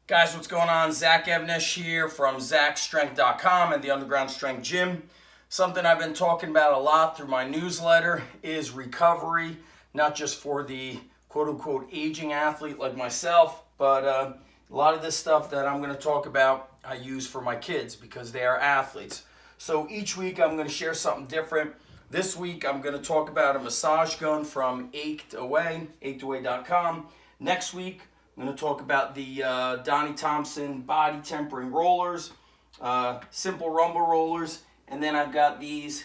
Guys, what's going on? Zach Evnish here from ZachStrength.com and the Underground Strength Gym. Something I've been talking about a lot through my newsletter is recovery, not just for the quote-unquote aging athlete like myself, but a lot of this stuff that I'm going to talk about I use for my kids because they are athletes. So each week I'm going to share something different. This week I'm going to talk about a massage gun from ackedaway.com. Next week I'm going to talk about the Thompson Body Tempering Rollers, simple rumble rollers, and then I've got these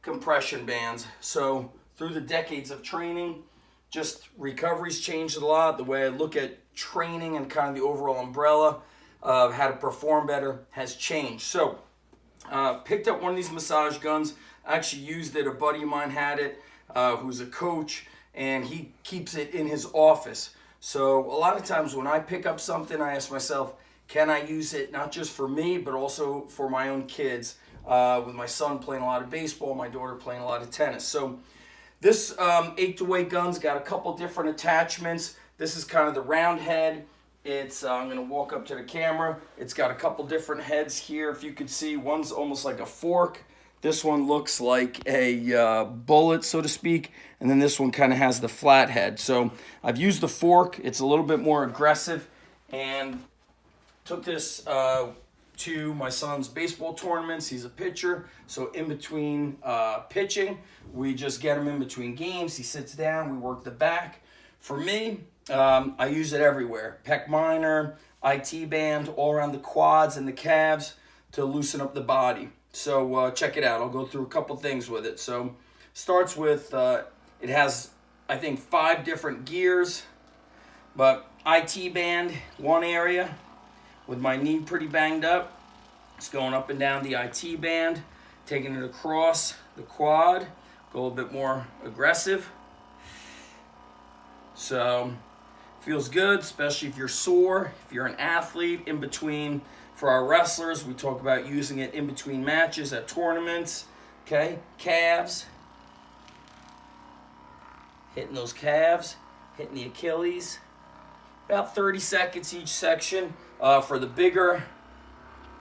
compression bands. So through the decades of training, just recovery's changed a lot. The way I look at training and kind of the overall umbrella of how to perform better has changed. So picked up one of these massage guns. I actually used it. A buddy of mine had it, who's a coach, and he keeps it in his office. So a lot of times when I pick up something, I ask myself, can I use it not just for me, but also for my own kids? With my son playing a lot of baseball, my daughter playing a lot of tennis. So this Ached Away gun's got a couple different attachments. This is kind of the round head. It's I'm going to walk up to the camera. It's got a couple different heads here. If you could see, one's almost like a fork. This one looks like a bullet, so to speak, and then this one kind of has the flat head. So I've used the fork. It's a little bit more aggressive, and took this to my son's baseball tournaments. He's a pitcher, so in between pitching, we just get him in between games. He sits down, we work the back. For me, I use it everywhere. Pec minor, IT band, all around the quads and the calves to loosen up the body. So check it out. I'll go through a couple things with it. So starts with, it has, I think, 5 different gears, but IT band, one area with my knee pretty banged up. It's going up and down the IT band, taking it across the quad, go a little bit more aggressive. So feels good, especially if you're sore, if you're an athlete in between. For our wrestlers, we talk about using it in between matches at tournaments. Okay, calves. Hitting those calves, hitting the Achilles. About 30 seconds each section. For the bigger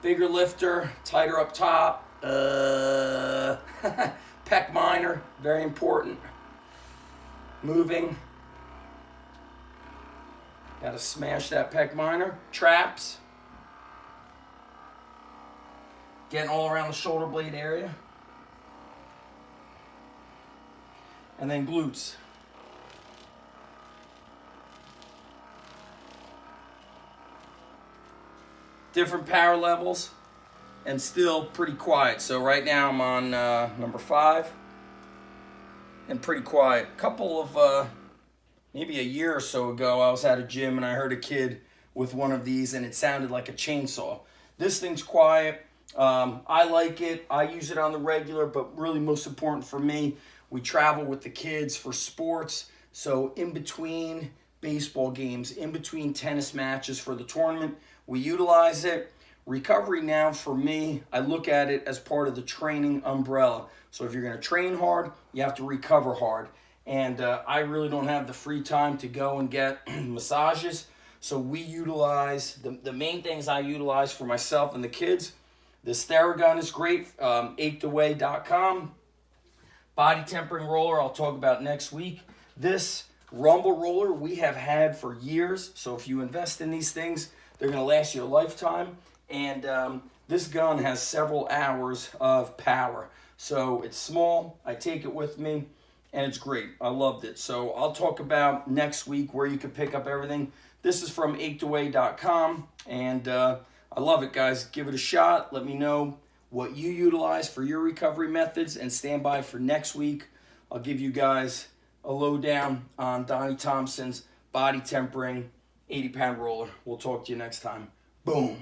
lifter, tighter up top. Pec minor, very important. Moving. Got to smash that pec minor. Traps. Getting all around the shoulder blade area. And then glutes. Different power levels and still pretty quiet. So right now I'm on number 5 and pretty quiet. A couple of, maybe a year or so ago, I was at a gym and I heard a kid with one of these and it sounded like a chainsaw. This thing's quiet. I like it. I use it on the regular, but really most important for me, we travel with the kids for sports. So in between baseball games, in between tennis matches for the tournament, we utilize it. Recovery now for me, I look at it as part of the training umbrella. So if you're going to train hard, you have to recover hard. And I really don't have the free time to go and get massages. So we utilize, the main things I utilize for myself and the kids. This Theragun is great, ackedaway.com. Body Tempering Roller, I'll talk about next week. This rumble roller we have had for years. So if you invest in these things, they're going to last you a lifetime. And this gun has several hours of power. So it's small. I take it with me. And it's great. I loved it. So I'll talk about next week where you can pick up everything. This is from ackedaway.com. And I love it, guys. Give it a shot. Let me know what you utilize for your recovery methods. And stand by for next week. I'll give you guys a lowdown on Donnie Thompson's Body Tempering 80-pound roller. We'll talk to you next time. Boom.